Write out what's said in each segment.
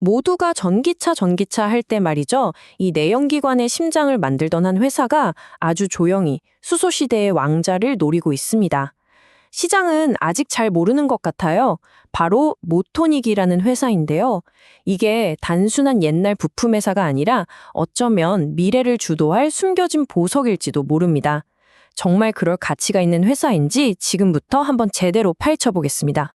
모두가 전기차 할 때 말이죠. 이 내연기관의 심장을 만들던 한 회사가 아주 조용히 수소 시대의 왕자를 노리고 있습니다. 시장은 아직 잘 모르는 것 같아요. 바로 모토닉이라는 회사인데요. 이게 단순한 옛날 부품 회사가 아니라 어쩌면 미래를 주도할 숨겨진 보석일지도 모릅니다. 정말 그럴 가치가 있는 회사인지 지금부터 한번 제대로 파헤쳐 보겠습니다.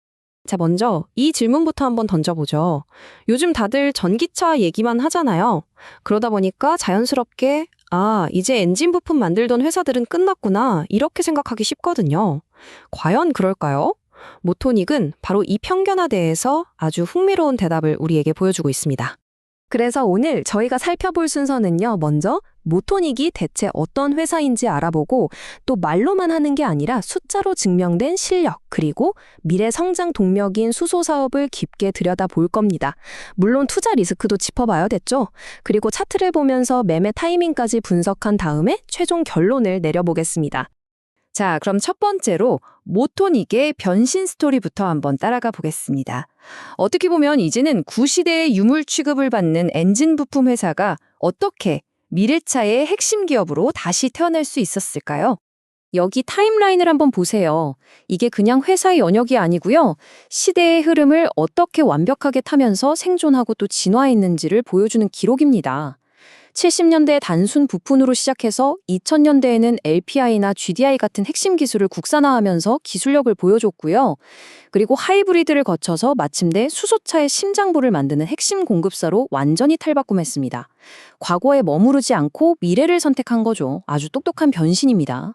자, 먼저 이 질문부터 한번 던져보죠. 요즘 다들 전기차 얘기만 하잖아요. 그러다 보니까 자연스럽게 이제 엔진 부품 만들던 회사들은 끝났구나 이렇게 생각하기 쉽거든요. 과연 그럴까요? 모토닉은 바로 이 편견에 대해서 아주 흥미로운 대답을 우리에게 보여주고 있습니다. 그래서 오늘 저희가 살펴볼 순서는요. 먼저 모토닉이 대체 어떤 회사인지 알아보고 또 말로만 하는 게 아니라 숫자로 증명된 실력 그리고 미래 성장 동력인 수소 사업을 깊게 들여다볼 겁니다. 물론 투자 리스크도 짚어봐야 됐죠. 그리고 차트를 보면서 매매 타이밍까지 분석한 다음에 최종 결론을 내려보겠습니다. 자, 그럼 첫 번째로 모토닉의 변신 스토리부터 한번 따라가 보겠습니다. 어떻게 보면 이제는 구시대의 유물 취급을 받는 엔진 부품 회사가 어떻게 미래차의 핵심 기업으로 다시 태어날 수 있었을까요? 여기 타임라인을 한번 보세요. 이게 그냥 회사의 연역이 아니고요. 시대의 흐름을 어떻게 완벽하게 타면서 생존하고 또 진화했는지를 보여주는 기록입니다. 70년대 단순 부품으로 시작해서 2000년대에는 LPI나 GDI 같은 핵심 기술을 국산화하면서 기술력을 보여줬고요. 그리고 하이브리드를 거쳐서 마침내 수소차의 심장부를 만드는 핵심 공급사로 완전히 탈바꿈했습니다. 과거에 머무르지 않고 미래를 선택한 거죠. 아주 똑똑한 변신입니다.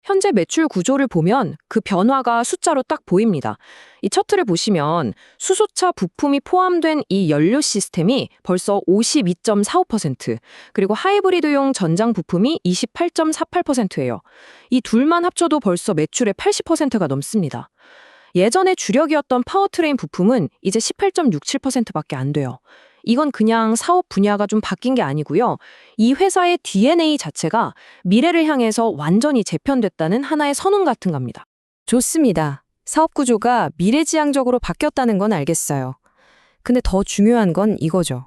현재 매출 구조를 보면 그 변화가 숫자로 딱 보입니다. 이 차트를 보시면 수소차 부품이 포함된 이 연료 시스템이 벌써 52.45%, 그리고 하이브리드용 전장 부품이 28.48%예요. 이 둘만 합쳐도 벌써 매출의 80%가 넘습니다. 예전에 주력이었던 파워트레인 부품은 이제 18.67%밖에 안 돼요. 이건 그냥 사업 분야가 좀 바뀐 게 아니고요. 이 회사의 DNA 자체가 미래를 향해서 완전히 재편됐다는 하나의 선언 같은 겁니다. 좋습니다. 사업 구조가 미래지향적으로 바뀌었다는 건 알겠어요. 근데 더 중요한 건 이거죠.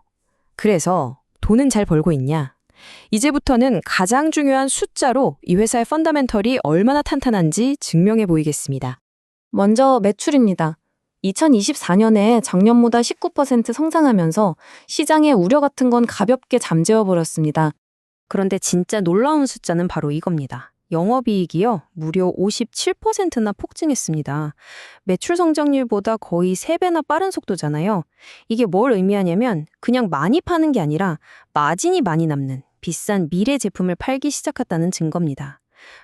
그래서 돈은 잘 벌고 있냐? 이제부터는 가장 중요한 숫자로 이 회사의 펀더멘털이 얼마나 탄탄한지 증명해 보이겠습니다. 먼저 매출입니다. 2024년에 작년보다 19% 성장하면서 시장의 우려 같은 건 가볍게 잠재워 버렸습니다. 그런데 진짜 놀라운 숫자는 바로 이겁니다. 영업이익이요, 무려 57%나 폭증했습니다. 매출 성장률보다 거의 3배나 빠른 속도잖아요. 이게 뭘 의미하냐면 그냥 많이 파는 게 아니라 마진이 많이 남는 비싼 미래 제품을 팔기 시작했다는 증거입니다.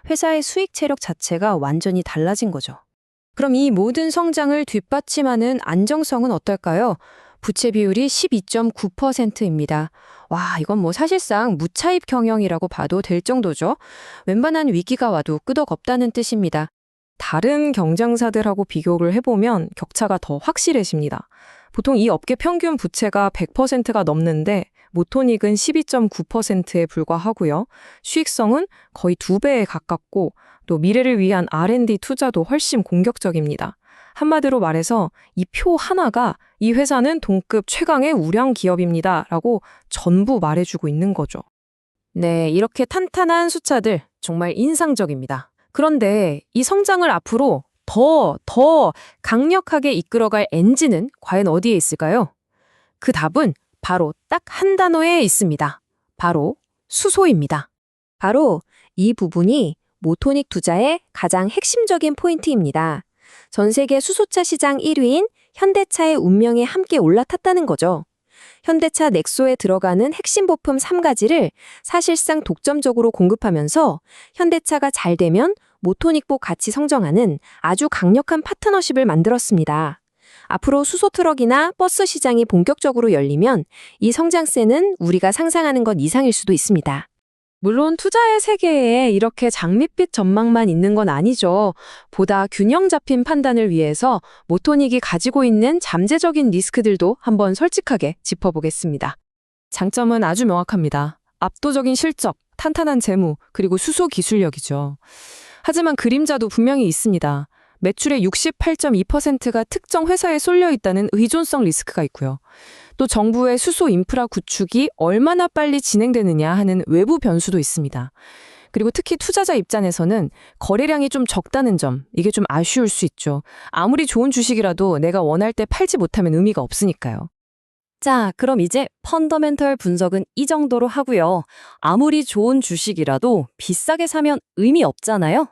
회사의 수익 체력 자체가 완전히 달라진 거죠. 그럼 이 모든 성장을 뒷받침하는 안정성은 어떨까요? 부채 비율이 12.9%입니다. 와, 이건 사실상 무차입 경영이라고 봐도 될 정도죠. 웬만한 위기가 와도 끄덕없다는 뜻입니다. 다른 경쟁사들하고 비교를 해보면 격차가 더 확실해집니다. 보통 이 업계 평균 부채가 100%가 넘는데 모토닉은 12.9%에 불과하고요. 수익성은 거의 2배에 가깝고 또 미래를 위한 R&D 투자도 훨씬 공격적입니다. 한마디로 말해서 이 표 하나가 이 회사는 동급 최강의 우량 기업입니다 라고 전부 말해주고 있는 거죠. 네, 이렇게 탄탄한 숫자들 정말 인상적입니다. 그런데 이 성장을 앞으로 더 강력하게 이끌어갈 엔진은 과연 어디에 있을까요? 그 답은 바로 딱 한 단어에 있습니다. 바로 수소입니다. 바로 이 부분이 모토닉 투자의 가장 핵심적인 포인트입니다. 전 세계 수소차 시장 1위인 현대차의 운명에 함께 올라탔다는 거죠. 현대차 넥소에 들어가는 핵심 부품 3가지를 사실상 독점적으로 공급하면서 현대차가 잘 되면 모토닉도 같이 성장하는 아주 강력한 파트너십을 만들었습니다. 앞으로 수소 트럭이나 버스 시장이 본격적으로 열리면 이 성장세는 우리가 상상하는 것 이상일 수도 있습니다. 물론 투자의 세계에 이렇게 장밋빛 전망만 있는 건 아니죠. 보다 균형 잡힌 판단을 위해서 모토닉이 가지고 있는 잠재적인 리스크들도 한번 솔직하게 짚어보겠습니다. 장점은 아주 명확합니다. 압도적인 실적, 탄탄한 재무, 그리고 수소 기술력이죠. 하지만 그림자도 분명히 있습니다. 매출의 68.2%가 특정 회사에 쏠려 있다는 의존성 리스크가 있고요. 또 정부의 수소 인프라 구축이 얼마나 빨리 진행되느냐 하는 외부 변수도 있습니다. 그리고 특히 투자자 입장에서는 거래량이 좀 적다는 점, 이게 좀 아쉬울 수 있죠. 아무리 좋은 주식이라도 내가 원할 때 팔지 못하면 의미가 없으니까요. 자, 그럼 이제 펀더멘털 분석은 이 정도로 하고요. 아무리 좋은 주식이라도 비싸게 사면 의미 없잖아요.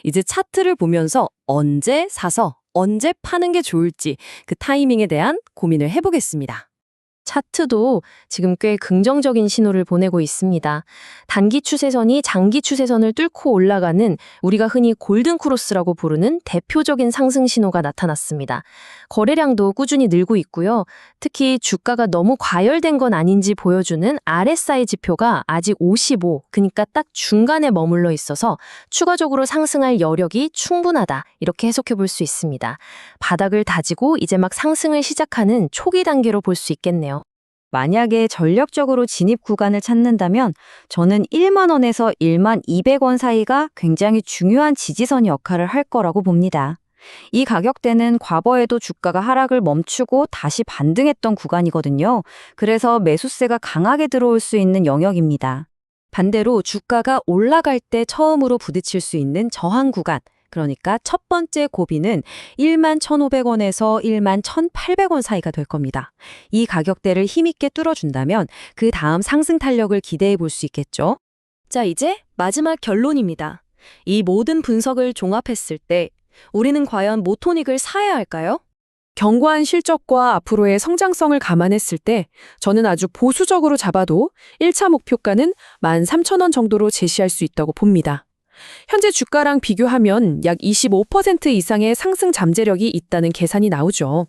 이제 차트를 보면서 언제 사서 언제 파는 게 좋을지 그 타이밍에 대한 고민을 해보겠습니다. 차트도 지금 꽤 긍정적인 신호를 보내고 있습니다. 단기 추세선이 장기 추세선을 뚫고 올라가는 우리가 흔히 골든 크로스라고 부르는 대표적인 상승 신호가 나타났습니다. 거래량도 꾸준히 늘고 있고요. 특히 주가가 너무 과열된 건 아닌지 보여주는 RSI 지표가 아직 55, 그러니까 딱 중간에 머물러 있어서 추가적으로 상승할 여력이 충분하다, 이렇게 해석해 볼 수 있습니다. 바닥을 다지고 이제 막 상승을 시작하는 초기 단계로 볼 수 있겠네요. 만약에 전략적으로 진입 구간을 찾는다면 저는 1만 원에서 1만 200원 사이가 굉장히 중요한 지지선 역할을 할 거라고 봅니다. 이 가격대는 과거에도 주가가 하락을 멈추고 다시 반등했던 구간이거든요. 그래서 매수세가 강하게 들어올 수 있는 영역입니다. 반대로 주가가 올라갈 때 처음으로 부딪힐 수 있는 저항 구간, 그러니까 첫 번째 고비는 1만 1,500원에서 1만 1,800원 사이가 될 겁니다. 이 가격대를 힘있게 뚫어준다면 그 다음 상승 탄력을 기대해 볼 수 있겠죠. 자, 이제 마지막 결론입니다. 이 모든 분석을 종합했을 때 우리는 과연 모토닉을 사야 할까요? 견고한 실적과 앞으로의 성장성을 감안했을 때 저는 아주 보수적으로 잡아도 1차 목표가는 13,000원 정도로 제시할 수 있다고 봅니다. 현재 주가랑 비교하면 약 25% 이상의 상승 잠재력이 있다는 계산이 나오죠.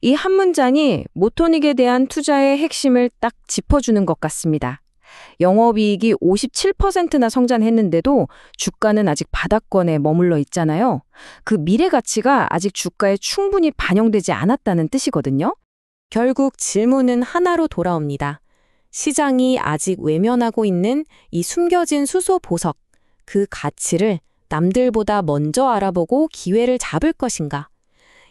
이 한 문장이 모토닉에 대한 투자의 핵심을 딱 짚어주는 것 같습니다. 영업이익이 57%나 성장했는데도 주가는 아직 바닥권에 머물러 있잖아요. 그 미래 가치가 아직 주가에 충분히 반영되지 않았다는 뜻이거든요. 결국 질문은 하나로 돌아옵니다. 시장이 아직 외면하고 있는 이 숨겨진 수소 보석, 그 가치를 남들보다 먼저 알아보고 기회를 잡을 것인가?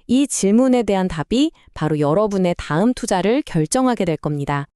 이 질문에 대한 답이 바로 여러분의 다음 투자를 결정하게 될 겁니다.